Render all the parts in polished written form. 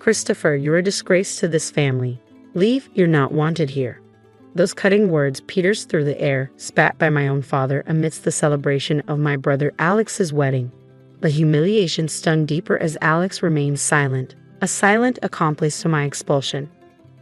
"Christopher, you're a disgrace to this family. Leave, you're not wanted here." Those cutting words pierced through the air, spat by my own father amidst the celebration of my brother Alex's wedding. The humiliation stung deeper as Alex remained silent, a silent accomplice to my expulsion.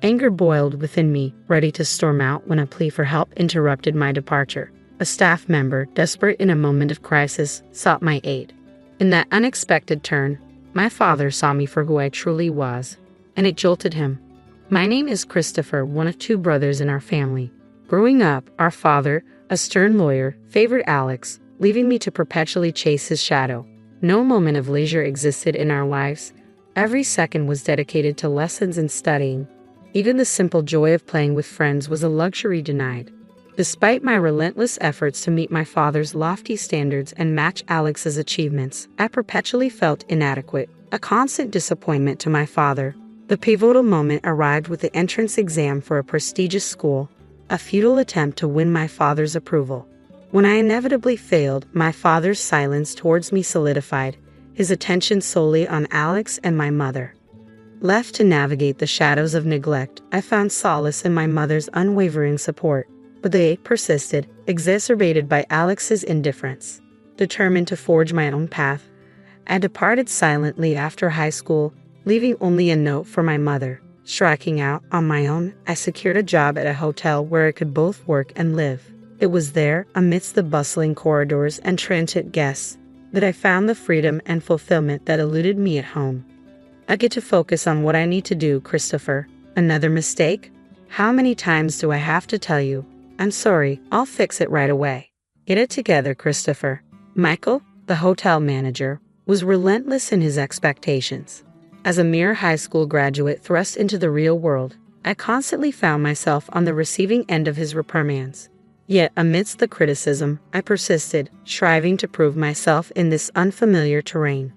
Anger boiled within me, ready to storm out when a plea for help interrupted my departure. A staff member, desperate in a moment of crisis, sought my aid. In that unexpected turn, my father saw me for who I truly was, and it jolted him. "My name is Christopher, one of two brothers in our family. Growing up, our father, a stern lawyer, favored Alex, leaving me to perpetually chase his shadow. No moment of leisure existed in our lives. Every second was dedicated to lessons and studying. Even the simple joy of playing with friends was a luxury denied. Despite my relentless efforts to meet my father's lofty standards and match Alex's achievements, I perpetually felt inadequate, a constant disappointment to my father. The pivotal moment arrived with the entrance exam for a prestigious school, a futile attempt to win my father's approval. When I inevitably failed, my father's silence towards me solidified, his attention solely on Alex and my mother. Left to navigate the shadows of neglect, I found solace in my mother's unwavering support, but they persisted, exacerbated by Alex's indifference. Determined to forge my own path, I departed silently after high school, leaving only a note for my mother. Striking out on my own, I secured a job at a hotel where I could both work and live. It was there, amidst the bustling corridors and transient guests, that I found the freedom and fulfillment that eluded me at home. I get to focus on what I need to do, Christopher. Another mistake? How many times do I have to tell you? I'm sorry, I'll fix it right away. Get it together, Christopher. Michael, the hotel manager, was relentless in his expectations. As a mere high school graduate thrust into the real world, I constantly found myself on the receiving end of his reprimands. Yet, amidst the criticism, I persisted, striving to prove myself in this unfamiliar terrain.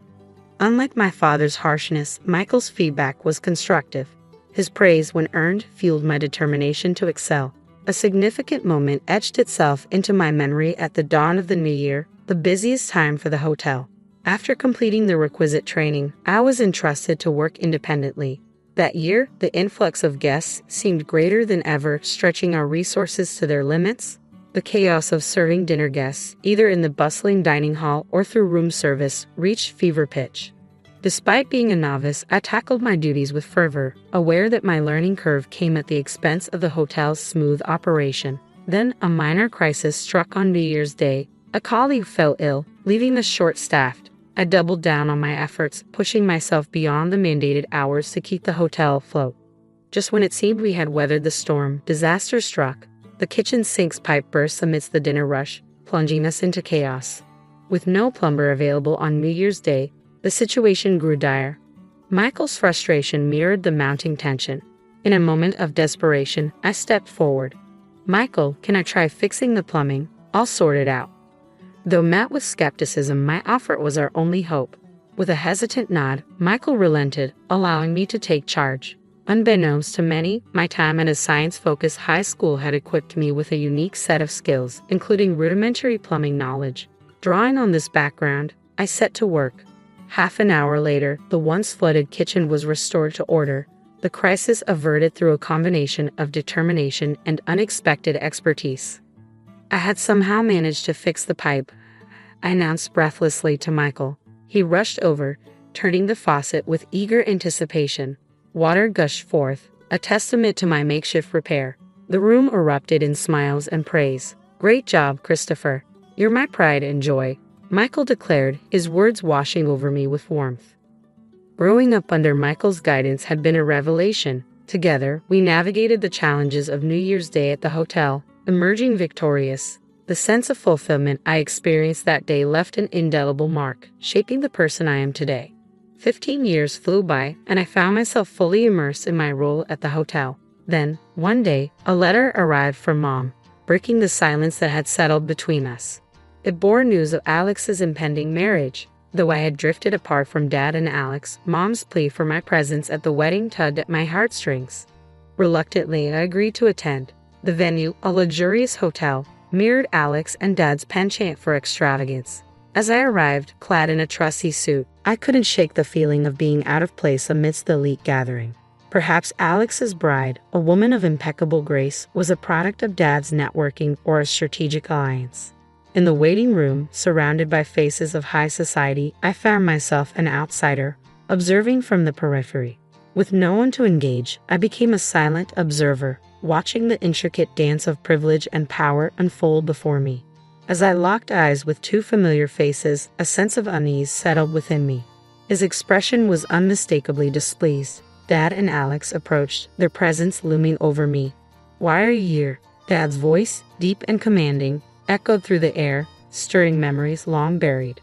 Unlike my father's harshness, Michael's feedback was constructive. His praise, when earned, fueled my determination to excel. A significant moment etched itself into my memory at the dawn of the new year, the busiest time for the hotel. After completing the requisite training, I was entrusted to work independently. That year, the influx of guests seemed greater than ever, stretching our resources to their limits. The chaos of serving dinner guests, either in the bustling dining hall or through room service, reached fever pitch. Despite being a novice, I tackled my duties with fervor, aware that my learning curve came at the expense of the hotel's smooth operation. Then, a minor crisis struck on New Year's Day. A colleague fell ill, leaving us short-staffed. I doubled down on my efforts, pushing myself beyond the mandated hours to keep the hotel afloat. Just when it seemed we had weathered the storm, disaster struck. The kitchen sink's pipe burst amidst the dinner rush, plunging us into chaos. With no plumber available on New Year's Day, the situation grew dire. Michael's frustration mirrored the mounting tension. In a moment of desperation, I stepped forward. "Michael, can I try fixing the plumbing? I'll sort it out." Though met with skepticism, my offer was our only hope. With a hesitant nod, Michael relented, allowing me to take charge. Unbeknownst to many, my time at a science-focused high school had equipped me with a unique set of skills, including rudimentary plumbing knowledge. Drawing on this background, I set to work. Half an hour later, the once flooded kitchen was restored to order, the crisis averted through a combination of determination and unexpected expertise. I had somehow managed to fix the pipe, I announced breathlessly to Michael. He rushed over, turning the faucet with eager anticipation. Water gushed forth, a testament to my makeshift repair. The room erupted in smiles and praise. "Great job, Christopher. You're my pride and joy," Michael declared, his words washing over me with warmth. Growing up under Michael's guidance had been a revelation. Together, we navigated the challenges of New Year's Day at the hotel, emerging victorious. The sense of fulfillment I experienced that day left an indelible mark, shaping the person I am today. 15 years flew by, and I found myself fully immersed in my role at the hotel. Then, one day, a letter arrived from Mom, breaking the silence that had settled between us. It bore news of Alex's impending marriage. Though I had drifted apart from Dad and Alex, Mom's plea for my presence at the wedding tugged at my heartstrings. Reluctantly, I agreed to attend. The venue, a luxurious hotel, mirrored Alex and Dad's penchant for extravagance. As I arrived, clad in a trussy suit, I couldn't shake the feeling of being out of place amidst the elite gathering. Perhaps Alex's bride, a woman of impeccable grace, was a product of Dad's networking or a strategic alliance. In the waiting room, surrounded by faces of high society, I found myself an outsider, observing from the periphery. With no one to engage, I became a silent observer, watching the intricate dance of privilege and power unfold before me. As I locked eyes with two familiar faces, a sense of unease settled within me. His expression was unmistakably displeased. Dad and Alex approached, their presence looming over me. "Why are you here?" Dad's voice, deep and commanding, echoed through the air, stirring memories long buried.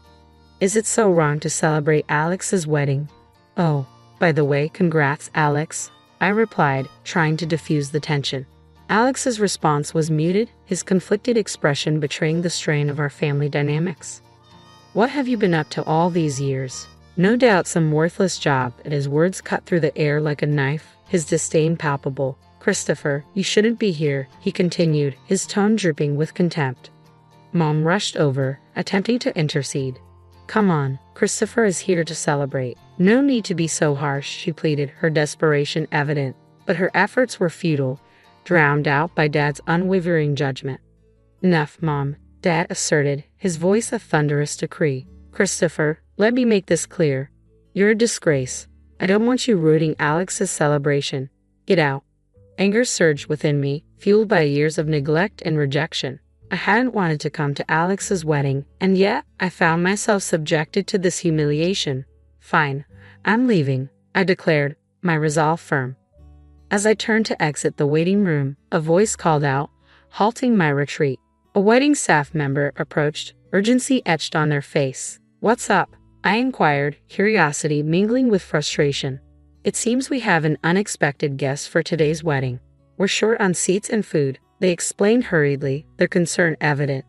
"Is it so wrong to celebrate Alex's wedding?" "Oh, by the way, congrats, Alex," I replied, trying to diffuse the tension. Alex's response was muted, his conflicted expression betraying the strain of our family dynamics. "What have you been up to all these years?" No doubt some worthless job, and his words cut through the air like a knife, his disdain palpable. "Christopher, you shouldn't be here," he continued, his tone dripping with contempt. Mom rushed over, attempting to intercede. "Come on, Christopher is here to celebrate. No need to be so harsh," she pleaded, her desperation evident. But her efforts were futile, drowned out by Dad's unwavering judgment. "Enough, Mom," Dad asserted, his voice a thunderous decree. "Christopher, let me make this clear. You're a disgrace. I don't want you ruining Alex's celebration. Get out." Anger surged within me, fueled by years of neglect and rejection. I hadn't wanted to come to Alex's wedding, and yet I found myself subjected to this humiliation. "Fine, I'm leaving," I declared, my resolve firm. As I turned to exit the waiting room, a voice called out, halting my retreat. A wedding staff member approached, urgency etched on their face. "What's up?" I inquired, curiosity mingling with frustration. "It seems we have an unexpected guest for today's wedding. We're short on seats and food," they explained hurriedly, their concern evident.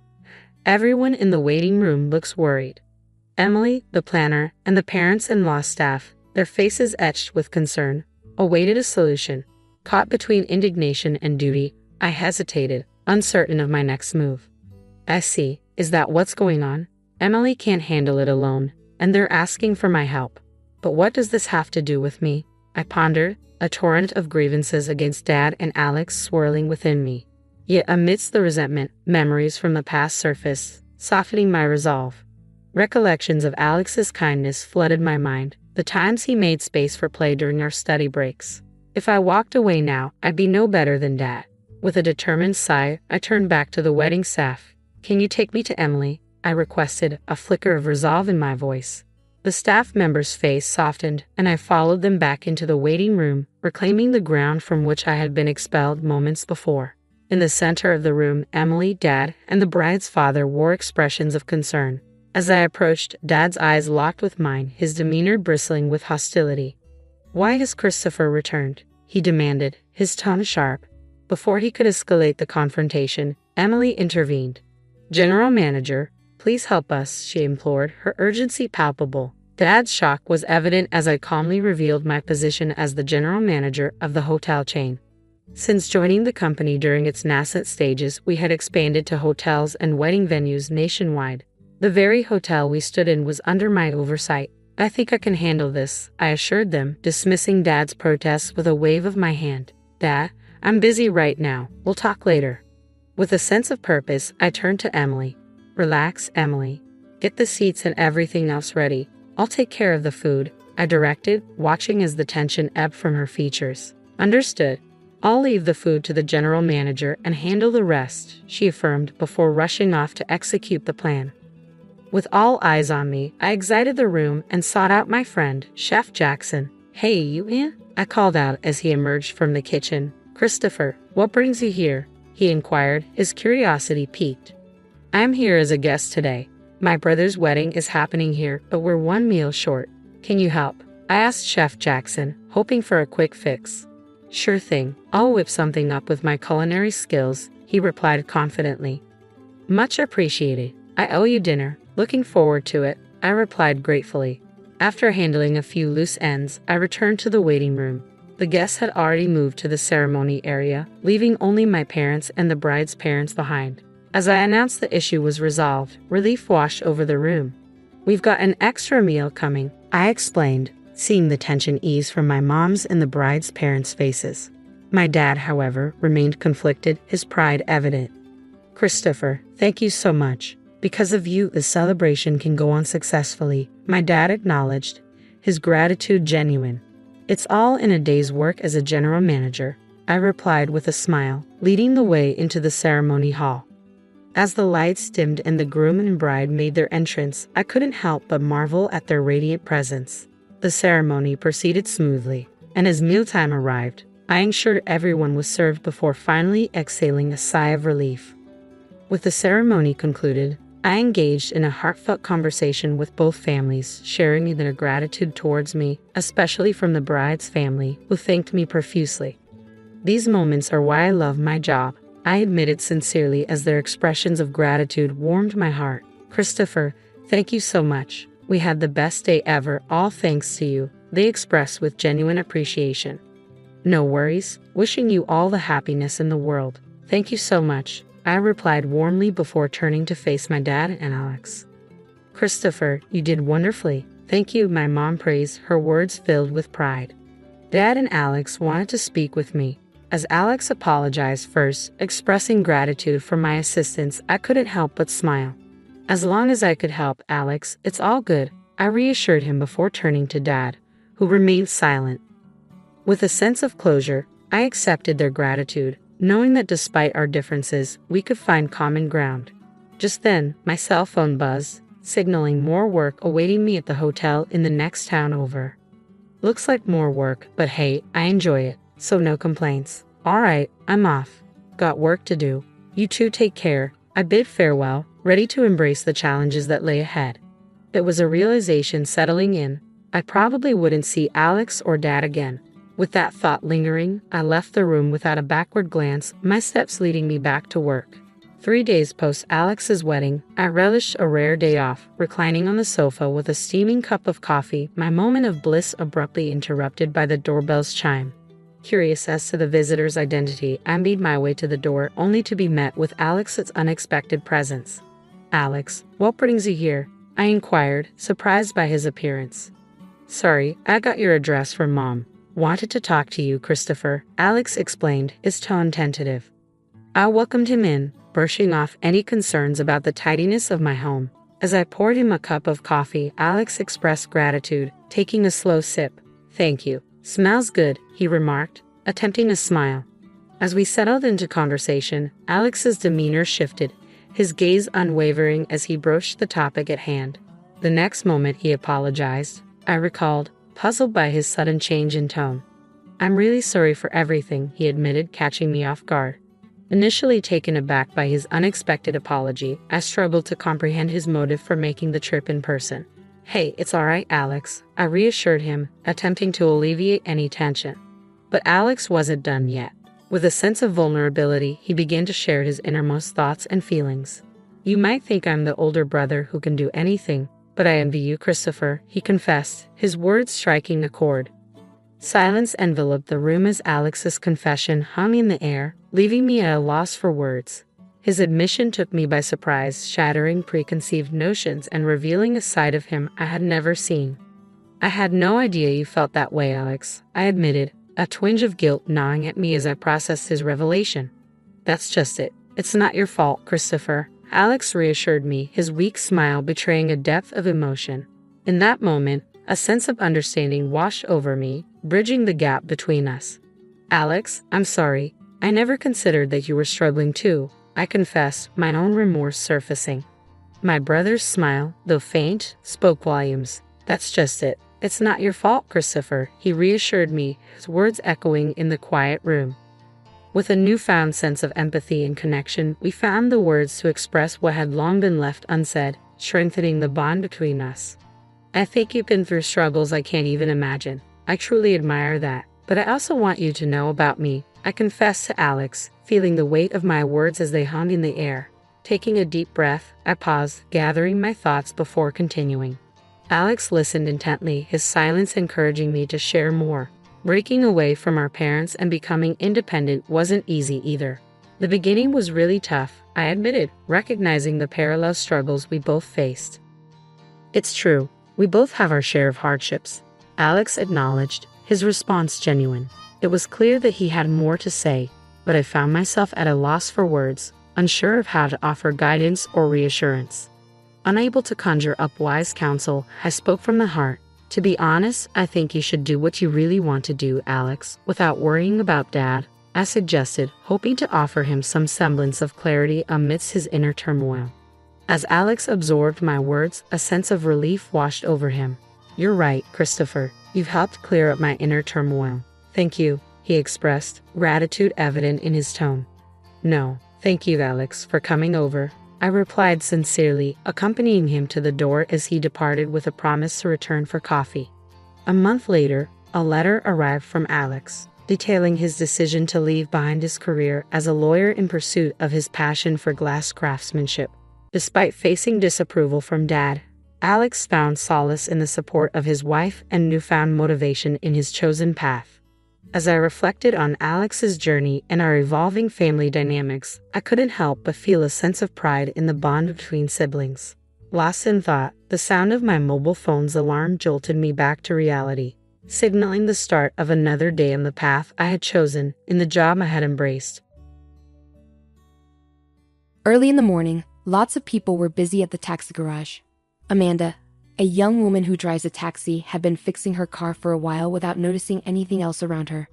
Everyone in the waiting room looks worried. Emily, the planner, and the parents-in-law staff, their faces etched with concern, awaited a solution. Caught between indignation and duty, I hesitated, uncertain of my next move. "I see. Is that what's going on? Emily can't handle it alone, and they're asking for my help. But what does this have to do with me?" I pondered, a torrent of grievances against Dad and Alex swirling within me. Yet amidst the resentment, memories from the past surfaced, softening my resolve. Recollections of Alex's kindness flooded my mind, the times he made space for play during our study breaks. If I walked away now, I'd be no better than Dad. With a determined sigh, I turned back to the wedding staff. "Can you take me to Emily?" I requested, a flicker of resolve in my voice. The staff member's face softened, and I followed them back into the waiting room, reclaiming the ground from which I had been expelled moments before. In the center of the room, Emily, Dad, and the bride's father wore expressions of concern. As I approached, Dad's eyes locked with mine, his demeanor bristling with hostility. "Why has Christopher returned?" he demanded, his tone sharp. Before he could escalate the confrontation, Emily intervened. "General Manager, please help us," she implored, her urgency palpable. Dad's shock was evident as I calmly revealed my position as the general manager of the hotel chain. Since joining the company during its nascent stages, we had expanded to hotels and wedding venues nationwide. The very hotel we stood in was under my oversight. "I think I can handle this," I assured them, dismissing Dad's protests with a wave of my hand. "Dad, I'm busy right now. We'll talk later." With a sense of purpose, I turned to Emily. "Relax, Emily. Get the seats and everything else ready. I'll take care of the food," I directed, watching as the tension ebbed from her features. "Understood. I'll leave the food to the general manager and handle the rest," she affirmed before rushing off to execute the plan. With all eyes on me, I exited the room and sought out my friend, Chef Jackson. "Hey, you in?" I called out as he emerged from the kitchen. "Christopher, what brings you here?" he inquired, his curiosity piqued. "I'm here as a guest today. My brother's wedding is happening here, but we're one meal short. Can you help?" I asked Chef Jackson, hoping for a quick fix. "Sure thing. I'll whip something up with my culinary skills," he replied confidently. "Much appreciated. I owe you dinner. Looking forward to it," I replied gratefully. After handling a few loose ends, I returned to the waiting room. The guests had already moved to the ceremony area, leaving only my parents and the bride's parents behind. As I announced the issue was resolved, relief washed over the room. "We've got an extra meal coming," I explained, seeing the tension ease from my mom's and the bride's parents' faces. My dad, however, remained conflicted, his pride evident. "Christopher, thank you so much. Because of you, the celebration can go on successfully," my dad acknowledged, his gratitude genuine. "It's all in a day's work as a general manager," I replied with a smile, leading the way into the ceremony hall. As the lights dimmed and the groom and bride made their entrance, I couldn't help but marvel at their radiant presence. The ceremony proceeded smoothly, and as mealtime arrived, I ensured everyone was served before finally exhaling a sigh of relief. With the ceremony concluded, I engaged in a heartfelt conversation with both families, sharing their gratitude towards me, especially from the bride's family, who thanked me profusely. "These moments are why I love my job," I admitted sincerely as their expressions of gratitude warmed my heart. "Christopher, thank you so much. We had the best day ever, all thanks to you," they expressed with genuine appreciation. "No worries. Wishing you all the happiness in the world. Thank you so much," I replied warmly before turning to face my dad and Alex. "Christopher, you did wonderfully. Thank you," my mom praised, her words filled with pride. Dad and Alex wanted to speak with me. As Alex apologized first, expressing gratitude for my assistance, I couldn't help but smile. "As long as I could help, Alex, it's all good," I reassured him before turning to Dad, who remained silent. With a sense of closure, I accepted their gratitude, knowing that despite our differences, we could find common ground. Just then, my cell phone buzzed, signaling more work awaiting me at the hotel in the next town over. Looks like more work, but hey, I enjoy it, so no complaints. "All right, I'm off. Got work to do. You two take care," I bid farewell, ready to embrace the challenges that lay ahead. It was a realization settling in. I probably wouldn't see Alex or Dad again. With that thought lingering, I left the room without a backward glance, my steps leading me back to work. 3 days post Alex's wedding, I relished a rare day off, reclining on the sofa with a steaming cup of coffee, my moment of bliss abruptly interrupted by the doorbell's chime. Curious as to the visitor's identity, I made my way to the door, only to be met with Alex's unexpected presence. "Alex, what brings you here?" I inquired, surprised by his appearance. "Sorry, I got your address from Mom. Wanted to talk to you, Christopher," Alex explained, his tone tentative. I welcomed him in, brushing off any concerns about the tidiness of my home. As I poured him a cup of coffee, Alex expressed gratitude, taking a slow sip. "Thank you. Smells good," he remarked, attempting a smile. As we settled into conversation, Alex's demeanor shifted, his gaze unwavering as he broached the topic at hand. The next moment he apologized, I recalled, puzzled by his sudden change in tone. "I'm really sorry for everything," he admitted, catching me off guard. Initially taken aback by his unexpected apology, I struggled to comprehend his motive for making the trip in person. "Hey, it's all right, Alex," I reassured him, attempting to alleviate any tension. But Alex wasn't done yet. With a sense of vulnerability, he began to share his innermost thoughts and feelings. "You might think I'm the older brother who can do anything, but I envy you, Christopher," he confessed, his words striking a chord. Silence enveloped the room as Alex's confession hung in the air, leaving me at a loss for words. His admission took me by surprise, shattering preconceived notions and revealing a side of him I had never seen. "I had no idea you felt that way, Alex," I admitted, a twinge of guilt gnawing at me as I processed his revelation. "That's just it. It's not your fault, Christopher," Alex reassured me, his weak smile betraying a depth of emotion. In that moment, a sense of understanding washed over me, bridging the gap between us. "Alex, I'm sorry. I never considered that you were struggling too," I confessed, my own remorse surfacing. My brother's smile, though faint, spoke volumes. "That's just it. It's not your fault, Christopher," he reassured me, his words echoing in the quiet room. With a newfound sense of empathy and connection, we found the words to express what had long been left unsaid, strengthening the bond between us. "I think you've been through struggles I can't even imagine. I truly admire that. But I also want you to know about me," I confessed to Alex, feeling the weight of my words as they hung in the air. Taking a deep breath, I paused, gathering my thoughts before continuing. Alex listened intently, his silence encouraging me to share more. Breaking away from our parents and becoming independent wasn't easy either. The beginning was really tough, I admitted, recognizing the parallel struggles we both faced. It's true, we both have our share of hardships, Alex acknowledged, his response genuine. It was clear that he had more to say, but I found myself at a loss for words, unsure of how to offer guidance or reassurance. Unable to conjure up wise counsel, I spoke from the heart. To be honest, I think you should do what you really want to do, Alex, without worrying about Dad, I suggested, hoping to offer him some semblance of clarity amidst his inner turmoil. As Alex absorbed my words, a sense of relief washed over him. You're right, Christopher. You've helped clear up my inner turmoil. Thank you, he expressed, gratitude evident in his tone. No, thank you, Alex, for coming over, I replied sincerely, accompanying him to the door as he departed with a promise to return for coffee. A month later, a letter arrived from Alex, detailing his decision to leave behind his career as a lawyer in pursuit of his passion for glass craftsmanship. Despite facing disapproval from Dad, Alex found solace in the support of his wife and newfound motivation in his chosen path. As I reflected on Alex's journey and our evolving family dynamics, I couldn't help but feel a sense of pride in the bond between siblings. Lost in thought, the sound of my mobile phone's alarm jolted me back to reality, signaling the start of another day in the path I had chosen, in the job I had embraced. Early in the morning, lots of people were busy at the taxi garage. Amanda, a young woman who drives a taxi, had been fixing her car for a while without noticing anything else around her.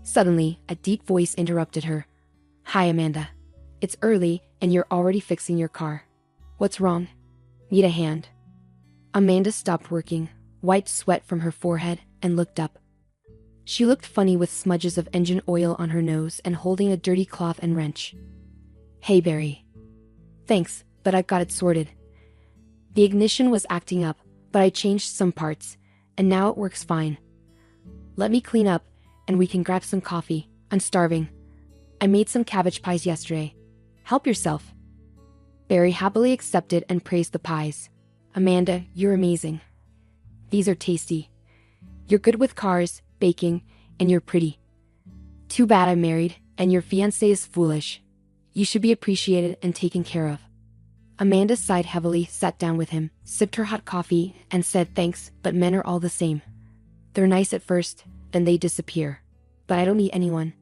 Suddenly, a deep voice interrupted her. Hi, Amanda. It's early, and you're already fixing your car. What's wrong? Need a hand? Amanda stopped working, wiped sweat from her forehead, and looked up. She looked funny with smudges of engine oil on her nose and holding a dirty cloth and wrench. Hey, Barry. Thanks, but I've got it sorted. The ignition was acting up, but I changed some parts, and now it works fine. Let me clean up, and we can grab some coffee. I'm starving. I made some cabbage pies yesterday. Help yourself. Barry happily accepted and praised the pies. Amanda, you're amazing. These are tasty. You're good with cars, baking, and you're pretty. Too bad I'm married, and your fiancé is foolish. You should be appreciated and taken care of. Amanda sighed heavily, sat down with him, sipped her hot coffee, and said thanks, but men are all the same. They're nice at first, then they disappear. But I don't need anyone.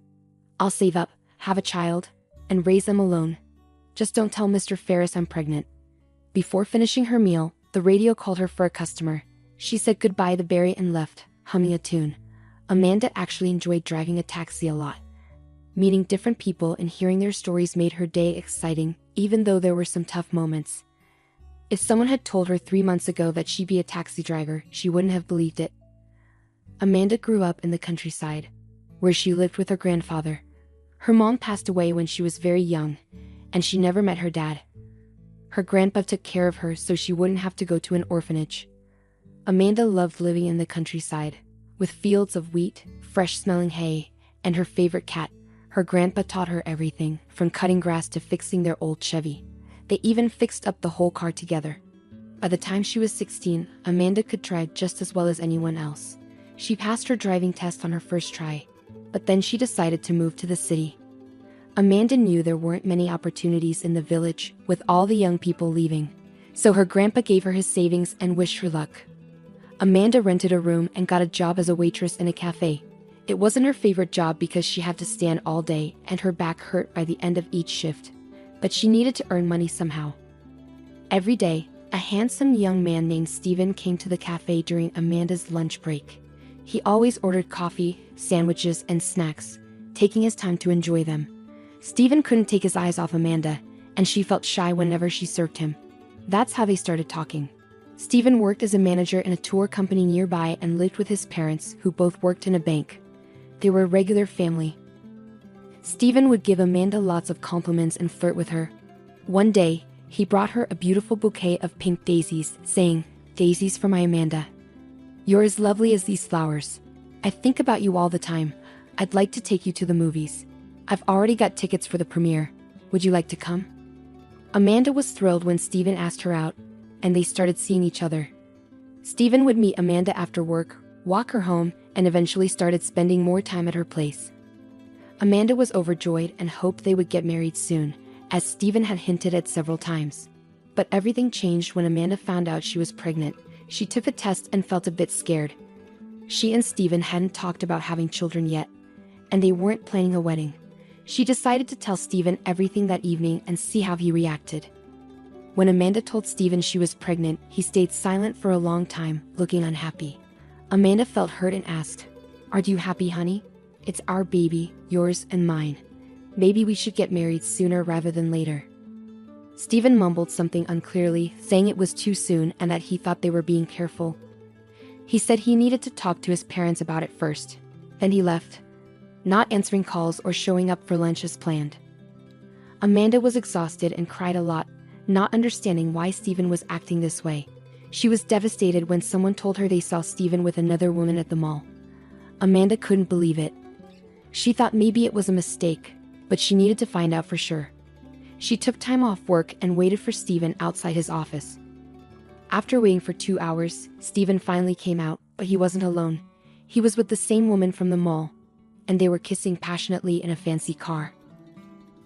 I'll save up, have a child, and raise them alone. Just don't tell Mr. Ferris I'm pregnant. Before finishing her meal, the radio called her for a customer. She said goodbye to Barry and left, humming a tune. Amanda actually enjoyed driving a taxi a lot. Meeting different people and hearing their stories made her day exciting, even though there were some tough moments. If someone had told her 3 months ago that she'd be a taxi driver, she wouldn't have believed it. Amanda grew up in the countryside, where she lived with her grandfather. Her mom passed away when she was very young, and she never met her dad. Her grandpa took care of her so she wouldn't have to go to an orphanage. Amanda loved living in the countryside, with fields of wheat, fresh-smelling hay, and her favorite cat. Her grandpa taught her everything, from cutting grass to fixing their old Chevy. They even fixed up the whole car together. By the time she was 16, Amanda could drive just as well as anyone else. She passed her driving test on her first try, but then she decided to move to the city. Amanda knew there weren't many opportunities in the village, with all the young people leaving. So her grandpa gave her his savings and wished her luck. Amanda rented a room and got a job as a waitress in a cafe. It wasn't her favorite job because she had to stand all day and her back hurt by the end of each shift, but she needed to earn money somehow. Every day, a handsome young man named Steven came to the cafe during Amanda's lunch break. He always ordered coffee, sandwiches, and snacks, taking his time to enjoy them. Steven couldn't take his eyes off Amanda, and she felt shy whenever she served him. That's how they started talking. Steven worked as a manager in a tour company nearby and lived with his parents, who both worked in a bank. They were a regular family. Steven would give Amanda lots of compliments and flirt with her. One day, he brought her a beautiful bouquet of pink daisies, saying, "Daisies for my Amanda. You're as lovely as these flowers. I think about you all the time. I'd like to take you to the movies. I've already got tickets for the premiere. Would you like to come?" Amanda was thrilled when Steven asked her out, and they started seeing each other. Steven would meet Amanda after work, walk her home, and eventually started spending more time at her place. Amanda was overjoyed and hoped they would get married soon, as Stephen had hinted at several times. But everything changed when Amanda found out she was pregnant. She took the test and felt a bit scared. She and Stephen hadn't talked about having children yet, and they weren't planning a wedding. She decided to tell Stephen everything that evening and see how he reacted. When Amanda told Stephen she was pregnant, he stayed silent for a long time, looking unhappy. Amanda felt hurt and asked, "Are you happy, honey? It's our baby, yours and mine. Maybe we should get married sooner rather than later." Stephen mumbled something unclearly, saying it was too soon and that he thought they were being careful. He said he needed to talk to his parents about it first. Then he left, not answering calls or showing up for lunch as planned. Amanda was exhausted and cried a lot, not understanding why Stephen was acting this way. She was devastated when someone told her they saw Stephen with another woman at the mall. Amanda couldn't believe it. She thought maybe it was a mistake, but she needed to find out for sure. She took time off work and waited for Stephen outside his office. After waiting for 2 hours, Stephen finally came out, but he wasn't alone. He was with the same woman from the mall, and they were kissing passionately in a fancy car.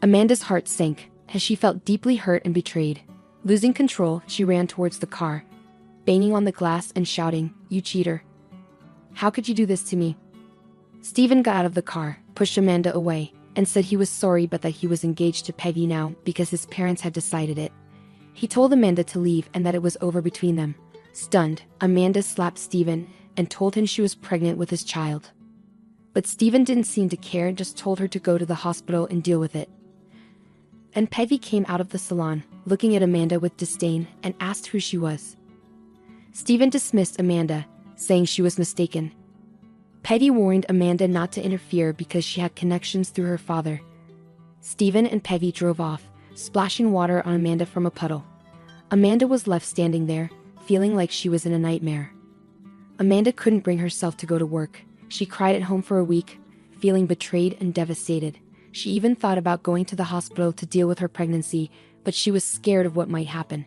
Amanda's heart sank, as she felt deeply hurt and betrayed. Losing control, she ran towards the car, banging on the glass and shouting, "You cheater! How could you do this to me?" Stephen got out of the car, pushed Amanda away, and said he was sorry but that he was engaged to Peggy now because his parents had decided it. He told Amanda to leave and that it was over between them. Stunned, Amanda slapped Stephen and told him she was pregnant with his child. But Stephen didn't seem to care and just told her to go to the hospital and deal with it. And Peggy came out of the salon, looking at Amanda with disdain, and asked who she was. Stephen dismissed Amanda, saying she was mistaken. Peggy warned Amanda not to interfere because she had connections through her father. Stephen and Peggy drove off, splashing water on Amanda from a puddle. Amanda was left standing there, feeling like she was in a nightmare. Amanda couldn't bring herself to go to work. She cried at home for a week, feeling betrayed and devastated. She even thought about going to the hospital to deal with her pregnancy, but she was scared of what might happen.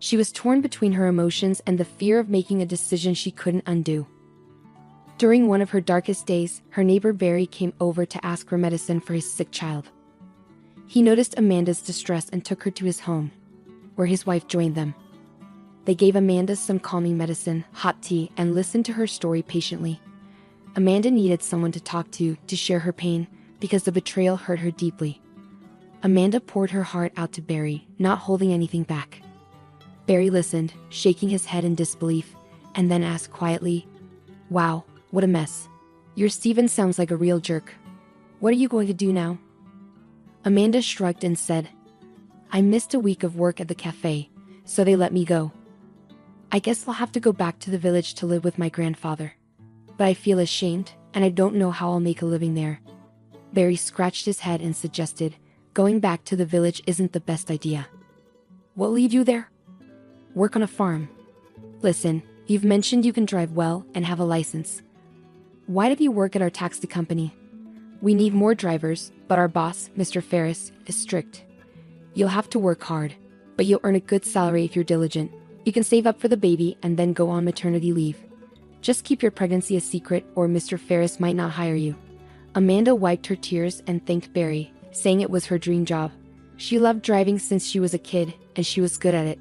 She was torn between her emotions and the fear of making a decision she couldn't undo. During one of her darkest days, her neighbor Barry came over to ask for medicine for his sick child. He noticed Amanda's distress and took her to his home, where his wife joined them. They gave Amanda some calming medicine, hot tea, and listened to her story patiently. Amanda needed someone to talk to share her pain, because the betrayal hurt her deeply. Amanda poured her heart out to Barry, not holding anything back. Barry listened, shaking his head in disbelief, and then asked quietly, "Wow, what a mess. Your Stephen sounds like a real jerk. What are you going to do now?" Amanda shrugged and said, "I missed a week of work at the cafe, so they let me go. I guess I'll have to go back to the village to live with my grandfather. But I feel ashamed, and I don't know how I'll make a living there." Barry scratched his head and suggested, "Going back to the village isn't the best idea. What'll lead you there? Work on a farm. Listen, you've mentioned you can drive well and have a license. Why don't you work at our taxi company? We need more drivers, but our boss, Mr. Ferris, is strict. You'll have to work hard, but you'll earn a good salary if you're diligent. You can save up for the baby and then go on maternity leave. Just keep your pregnancy a secret or Mr. Ferris might not hire you." Amanda wiped her tears and thanked Barry, saying it was her dream job. She loved driving since she was a kid, and she was good at it.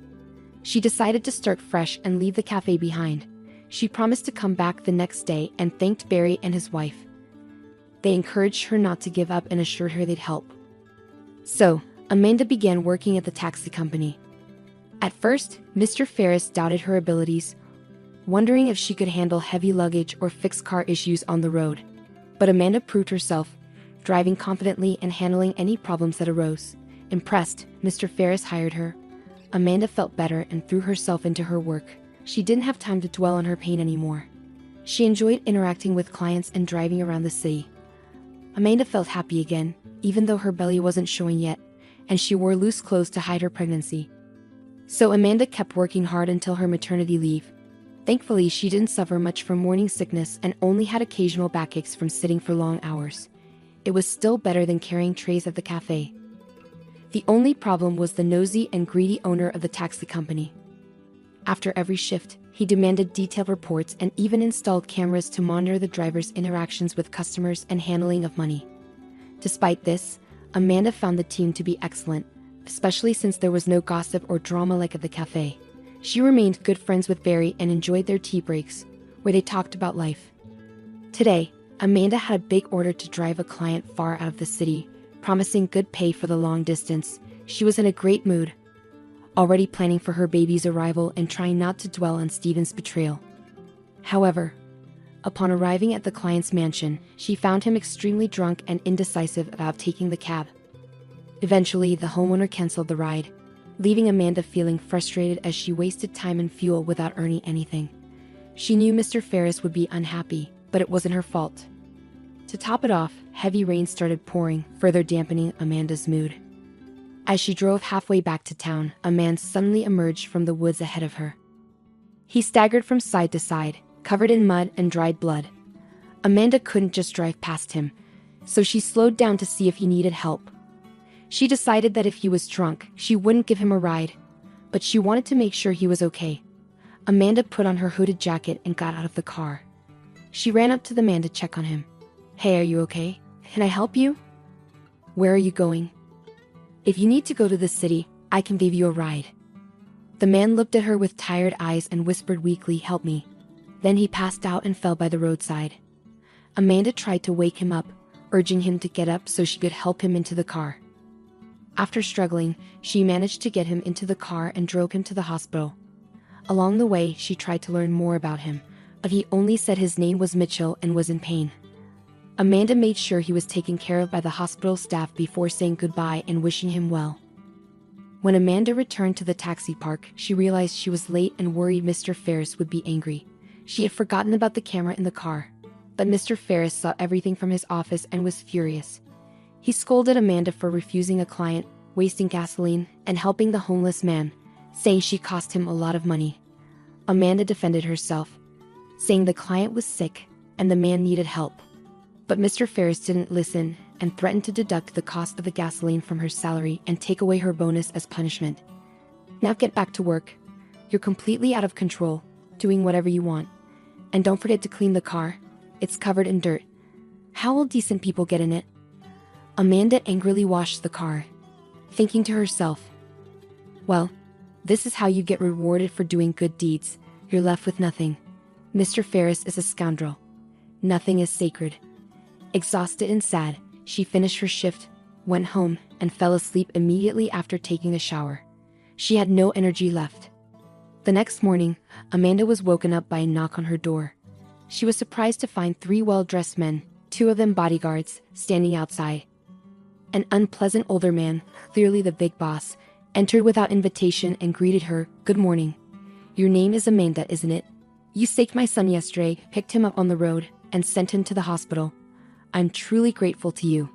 She decided to start fresh and leave the cafe behind. She promised to come back the next day and thanked Barry and his wife. They encouraged her not to give up and assured her they'd help. So, Amanda began working at the taxi company. At first, Mr. Ferris doubted her abilities, wondering if she could handle heavy luggage or fix car issues on the road. But Amanda proved herself, driving confidently and handling any problems that arose. Impressed, Mr. Ferris hired her. Amanda felt better and threw herself into her work. She didn't have time to dwell on her pain anymore. She enjoyed interacting with clients and driving around the city. Amanda felt happy again, even though her belly wasn't showing yet, and she wore loose clothes to hide her pregnancy. So Amanda kept working hard until her maternity leave. Thankfully, she didn't suffer much from morning sickness and only had occasional backaches from sitting for long hours. It was still better than carrying trays at the cafe. The only problem was the nosy and greedy owner of the taxi company. After every shift, he demanded detailed reports and even installed cameras to monitor the driver's interactions with customers and handling of money. Despite this, Amanda found the team to be excellent, especially since there was no gossip or drama like at the cafe. She remained good friends with Barry and enjoyed their tea breaks, where they talked about life. Today, Amanda had a big order to drive a client far out of the city, promising good pay for the long distance. She was in a great mood, already planning for her baby's arrival and trying not to dwell on Stephen's betrayal. However, upon arriving at the client's mansion, she found him extremely drunk and indecisive about taking the cab. Eventually, the homeowner canceled the ride, leaving Amanda feeling frustrated as she wasted time and fuel without earning anything. She knew Mr. Ferris would be unhappy, but it wasn't her fault. To top it off, heavy rain started pouring, further dampening Amanda's mood. As she drove halfway back to town, a man suddenly emerged from the woods ahead of her. He staggered from side to side, covered in mud and dried blood. Amanda couldn't just drive past him, so she slowed down to see if he needed help. She decided that if he was drunk, she wouldn't give him a ride, but she wanted to make sure he was okay. Amanda put on her hooded jacket and got out of the car. She ran up to the man to check on him. "Hey, are you okay? Can I help you? Where are you going? If you need to go to the city, I can give you a ride." The man looked at her with tired eyes and whispered weakly, "Help me." Then he passed out and fell by the roadside. Amanda tried to wake him up, urging him to get up so she could help him into the car. After struggling, she managed to get him into the car and drove him to the hospital. Along the way, she tried to learn more about him, but he only said his name was Mitchell and was in pain. Amanda made sure he was taken care of by the hospital staff before saying goodbye and wishing him well. When Amanda returned to the taxi park, she realized she was late and worried Mr. Ferris would be angry. She had forgotten about the camera in the car, but Mr. Ferris saw everything from his office and was furious. He scolded Amanda for refusing a client, wasting gasoline, and helping the homeless man, saying she cost him a lot of money. Amanda defended herself, saying the client was sick and the man needed help. But Mr. Ferris didn't listen and threatened to deduct the cost of the gasoline from her salary and take away her bonus as punishment. "Now get back to work. You're completely out of control, doing whatever you want. And don't forget to clean the car. It's covered in dirt. How will decent people get in it?" Amanda angrily washed the car, thinking to herself, "Well, this is how you get rewarded for doing good deeds. You're left with nothing. Mr. Ferris is a scoundrel. Nothing is sacred." Exhausted and sad, she finished her shift, went home, and fell asleep immediately after taking a shower. She had no energy left. The next morning, Amanda was woken up by a knock on her door. She was surprised to find 3 well-dressed men, 2 of them bodyguards, standing outside. An unpleasant older man, clearly the big boss, entered without invitation and greeted her. "Good morning. Your name is Amanda, isn't it? You saved my son yesterday, picked him up on the road, and sent him to the hospital. I'm truly grateful to you.